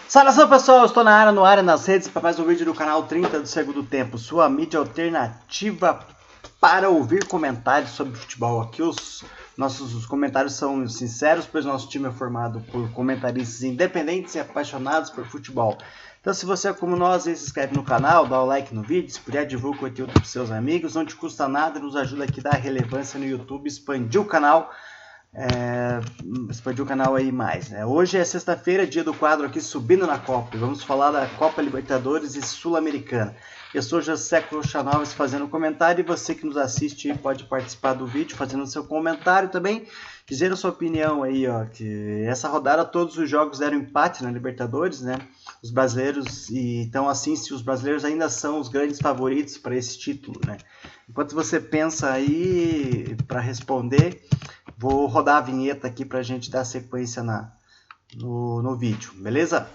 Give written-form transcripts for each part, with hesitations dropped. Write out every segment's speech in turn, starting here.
Saudação pessoal, eu estou na área, nas redes para mais um vídeo do canal 30 do Segundo Tempo, sua mídia alternativa para ouvir comentários sobre futebol. Aqui os nossos comentários são sinceros, pois nosso time é formado por comentaristas independentes e apaixonados por futebol. Então se você é como nós, se inscreve no canal, dá o like no vídeo, se puder divulga o conteúdo para os seus amigos, não te custa nada, nos ajuda aqui a dar relevância no YouTube, expandir o canal. Expandir o canal aí mais, né? Hoje é sexta-feira, dia do quadro aqui Subindo na Copa, e vamos falar da Copa Libertadores e Sul-Americana. Eu sou José Clochanovas fazendo comentário, e você que nos assiste pode participar do vídeo fazendo seu comentário também, dizendo sua opinião aí, ó, que essa rodada todos os jogos deram empate na Libertadores, né? Os brasileiros, e então assim, se os brasileiros ainda são os grandes favoritos para esse título, né? Enquanto você pensa aí para responder, vou rodar a vinheta aqui para a gente dar sequência no vídeo, beleza?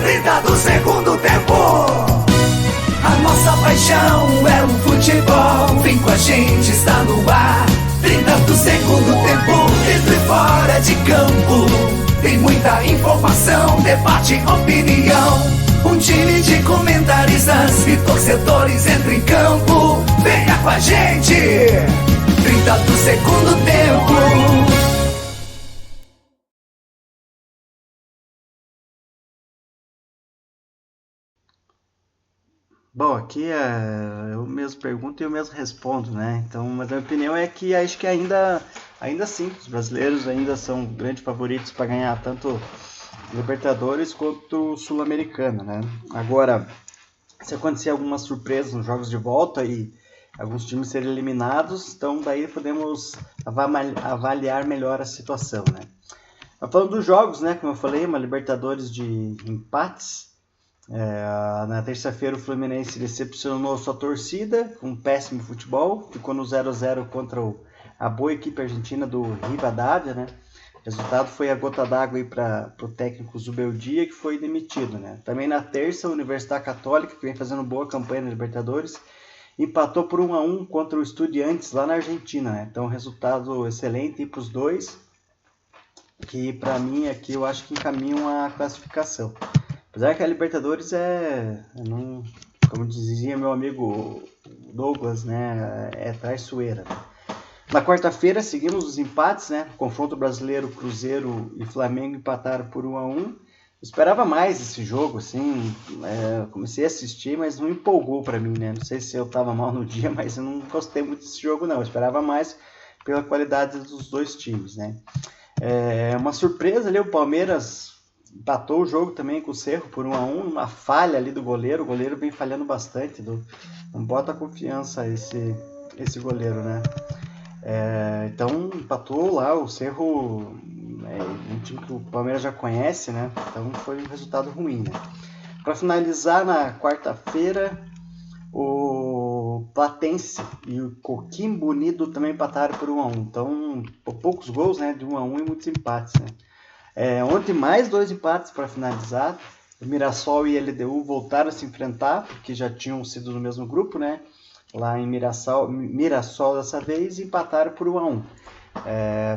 30 do segundo tempo. A nossa paixão é o futebol. Vem com a gente, está no ar. 30 do segundo tempo, dentro e fora de campo. Tem muita informação, debate, opinião. Um time de comentaristas e torcedores entra em campo. Venha com a gente, 30 do segundo tempo. Bom, aqui eu mesmo pergunto e eu mesmo respondo, né? Então, mas a minha opinião é que acho que ainda sim, os brasileiros ainda são grandes favoritos para ganhar tanto Libertadores quanto Sul-Americana, né? Agora, se acontecer alguma surpresa nos jogos de volta e alguns times serem eliminados, então daí podemos avaliar melhor a situação, né? Mas falando dos jogos, né? Como eu falei, uma Libertadores de empates. Na terça-feira o Fluminense decepcionou sua torcida com um péssimo futebol, ficou no 0-0 contra a boa equipe argentina do Rivadavia, né? O resultado foi a gota d'água para o técnico Zubeldia, que foi demitido, né? Também na terça, a Universidade Católica, que vem fazendo boa campanha na Libertadores, empatou por 1-1 contra o Estudiantes lá na Argentina, né? Então, resultado excelente para os dois, que para mim aqui eu acho que encaminham a classificação. Apesar que a Libertadores como dizia meu amigo Douglas, né? É traiçoeira, né? Na quarta-feira seguimos os empates, né? Confronto brasileiro, Cruzeiro e Flamengo empataram por 1-1. Esperava mais esse jogo, assim, comecei a assistir, mas não empolgou para mim, né? Não sei se eu estava mal no dia, mas eu não gostei muito desse jogo, não. Eu esperava mais pela qualidade dos dois times, né? Uma surpresa ali, o Palmeiras empatou o jogo também com o Cerro por 1-1, uma falha ali do goleiro. O goleiro vem falhando bastante, não bota confiança esse goleiro, né? Então empatou lá o Cerro, um time que o Palmeiras já conhece, né? Então foi um resultado ruim, né? Para finalizar, na quarta-feira, o Platense e o Coquimbo Unido também empataram por 1-1. Então, poucos gols, né? De 1-1 e muitos empates, né? Ontem mais 2 empates para finalizar. O Mirassol e a LDU voltaram a se enfrentar, porque já tinham sido no mesmo grupo, né? Lá em Mirassol dessa vez, empataram por 1-1.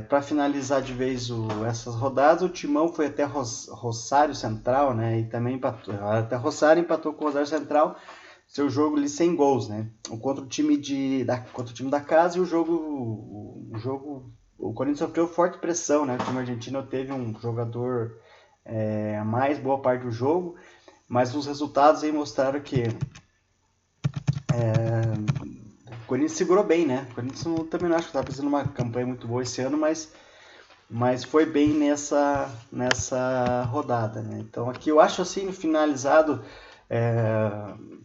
Para finalizar de vez essas rodadas, o Timão foi até Rosário Central, né? E também empatou. Até Rosário empatou com o Rosário Central, seu jogo ali sem gols, né? Contra o time da casa, e o Corinthians sofreu forte pressão, né? O time argentino teve um jogador a mais boa parte do jogo, mas os resultados aí mostraram que o Corinthians segurou bem, né? O Corinthians também não acho que estava fazendo uma campanha muito boa esse ano, mas foi bem nessa rodada, né? Então aqui eu acho assim, finalizado,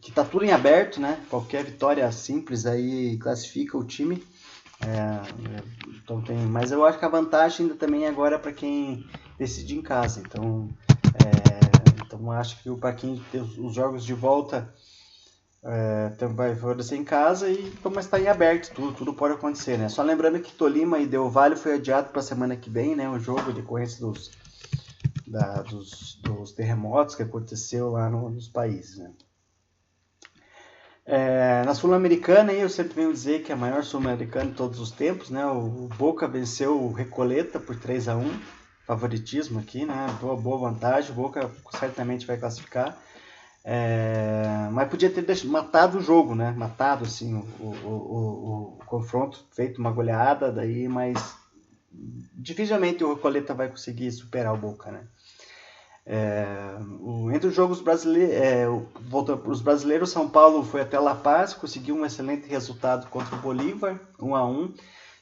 que tá tudo em aberto, né? Qualquer vitória simples aí classifica o time. Então mas eu acho que a vantagem ainda também agora é para quem decide em casa. Então acho que para quem tem os jogos de volta vai acontecer em casa, mas está em aberto, tudo pode acontecer, né? Só lembrando que Tolima e Del Valle foi adiado para a semana que vem, né? O jogo de decorrência dos terremotos que aconteceu lá nos países, né? Na Sul-Americana, eu sempre venho dizer que é a maior Sul-Americana de todos os tempos, né? O Boca venceu o Recoleta por 3-1, favoritismo aqui, né? Boa vantagem, o Boca certamente vai classificar. Mas podia ter matado o jogo, né? Matado assim, o confronto, feito uma goleada, daí, mas dificilmente o Recoleta vai conseguir superar o Boca, né? Entre os jogos brasileiros, voltando para os brasileiros, São Paulo foi até La Paz, conseguiu um excelente resultado contra o Bolívar, 1-1.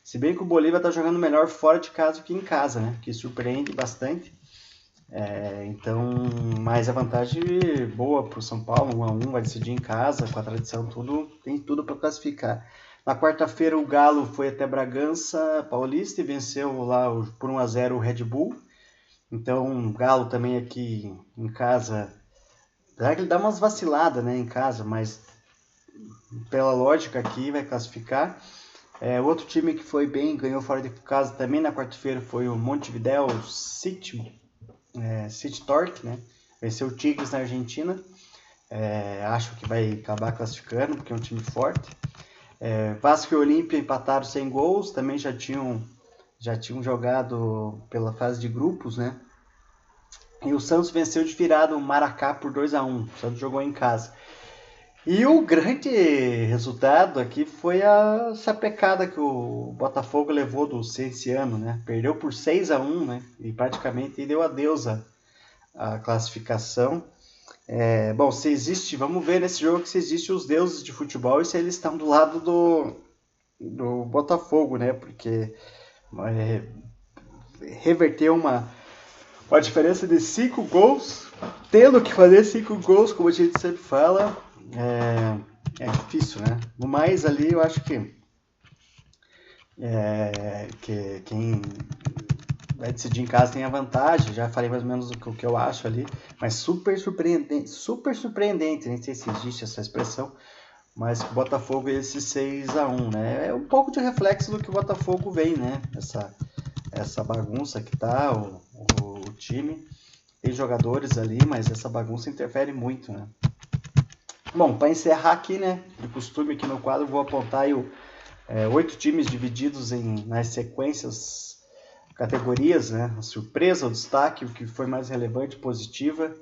Se bem que o Bolívar está jogando melhor fora de casa do que em casa, né? Que surpreende bastante. Mas a vantagem boa para o São Paulo, 1-1, vai decidir em casa, com a tradição, tem tudo para classificar. Na quarta-feira o Galo foi até Bragança Paulista e venceu lá por 1-0 o Red Bull. Então o Galo também aqui em casa, apesar que ele dá umas vaciladas, né, em casa, mas pela lógica aqui vai classificar. Outro time que foi bem, ganhou fora de casa também na quarta-feira foi o Montevideo City Torque, né? Venceu o Tigres na Argentina. Acho que vai acabar classificando, porque é um time forte. Vasco e Olímpia empataram sem gols, também já tinham jogado pela fase de grupos, né? E o Santos venceu de virada o Maracá por 2-1. O Santos jogou em casa. E o grande resultado aqui foi a sapecada que o Botafogo levou do Cienciano, né? Perdeu por 6-1, né? E praticamente deu adeus a classificação. Bom, se existe, vamos ver nesse jogo se existem os deuses de futebol e se eles estão do lado do Botafogo, né? Porque reverteu uma diferença de 5 gols, tendo que fazer 5 gols, como a gente sempre fala, é difícil, né? No mais ali, eu acho que quem vai decidir em casa tem a vantagem, já falei mais ou menos o que eu acho ali, mas super surpreendente, nem sei se existe essa expressão, mas o Botafogo esse 6-1, né? É um pouco de reflexo do que o Botafogo vem, né? Essa bagunça que tá o time, tem jogadores ali, mas essa bagunça interfere muito, né? Bom, para encerrar aqui, né, de costume aqui no quadro, vou apontar aí 8 times divididos nas sequências, categorias, né? A surpresa, o destaque, o que foi mais relevante, positiva,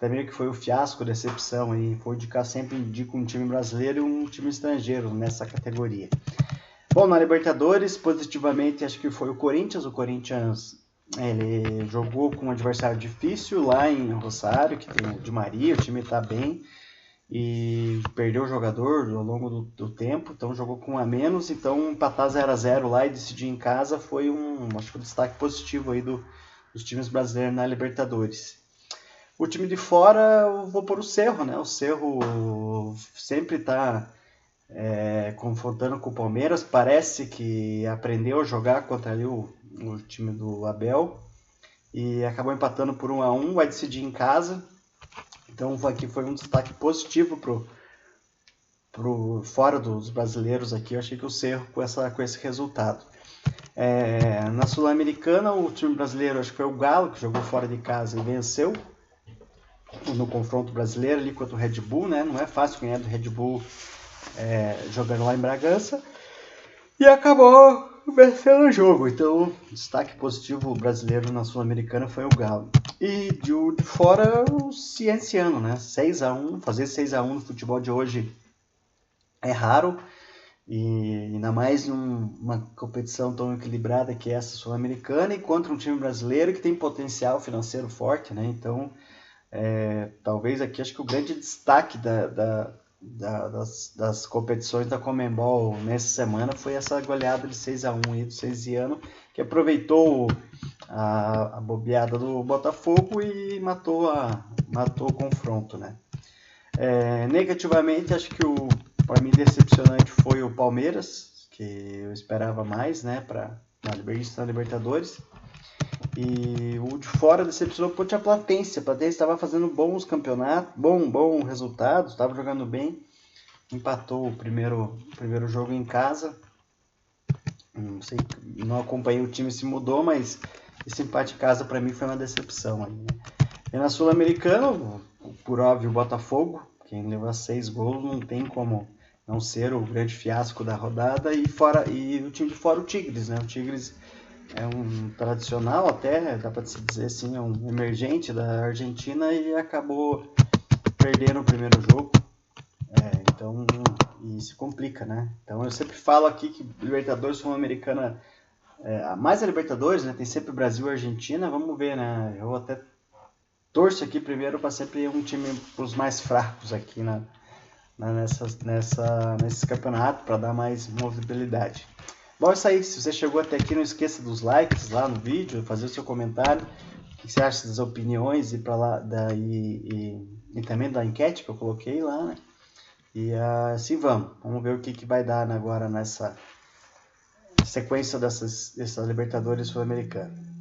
também o que foi o fiasco, a decepção, aí, vou indicar sempre um time brasileiro e um time estrangeiro nessa categoria. Bom, na Libertadores, positivamente, acho que foi o Corinthians. O Corinthians ele jogou com um adversário difícil lá em Rosário, que tem o Di Maria, o time está bem, e perdeu o jogador ao longo do tempo, então jogou com um a menos, então empatar 0-0 lá e decidir em casa foi acho que um destaque positivo aí dos times brasileiros na Libertadores. O time de fora, eu vou pôr o Cerro, né? O Cerro sempre está confrontando com o Palmeiras, parece que aprendeu a jogar contra ali o time do Abel e acabou empatando por 1-1, vai decidir em casa. Então aqui foi um destaque positivo pro fora dos brasileiros aqui. Eu achei que o Cerro com esse resultado. Na Sul-Americana, o time brasileiro, acho que foi o Galo, que jogou fora de casa e venceu no confronto brasileiro ali contra o Red Bull, né? Não é fácil ganhar do Red Bull jogando lá em Bragança. E acabou vencendo o jogo. Então, o destaque positivo brasileiro na Sul-Americana foi o Galo. E de fora, o Cienciano, né? 6-1. Fazer 6-1 no futebol de hoje é raro. E ainda mais numa competição tão equilibrada que é essa Sul-Americana e contra um time brasileiro que tem potencial financeiro forte, né? Então, talvez aqui, acho que o grande destaque das competições da Conmebol nessa semana foi essa goleada de 6-1 aí do Cienciano, que aproveitou a bobeada do Botafogo e matou o confronto, né? Negativamente, acho que para mim decepcionante foi o Palmeiras, que eu esperava mais, né, na Libertadores. E o de fora decepcionou a Platense. A Platense estava fazendo bons campeonatos, bom resultado, estava jogando bem. Empatou o primeiro jogo em casa. Não sei, não acompanhei o time se mudou, mas esse empate em casa para mim foi uma decepção. E na Sul-Americana, por óbvio, o Botafogo, Quem leva 6 gols não tem como não ser o grande fiasco da rodada. E o time de fora, o Tigres, né? O Tigres é um tradicional até, dá para se dizer assim, é um emergente da Argentina e acabou perdendo o primeiro jogo. Então, e se complica, né? Então eu sempre falo aqui que Libertadores Sul-Americana, mais a Libertadores, né? Tem sempre Brasil e Argentina, vamos ver, né? Eu até torço aqui primeiro para sempre um time para os mais fracos aqui nesse campeonato, para dar mais movibilidade. Bom, é isso aí. Se você chegou até aqui, não esqueça dos likes lá no vídeo, fazer o seu comentário, o que você acha das opiniões e também da enquete que eu coloquei lá, né? E assim vamos ver o que vai dar agora nessa sequência dessa Libertadores Sul-Americana.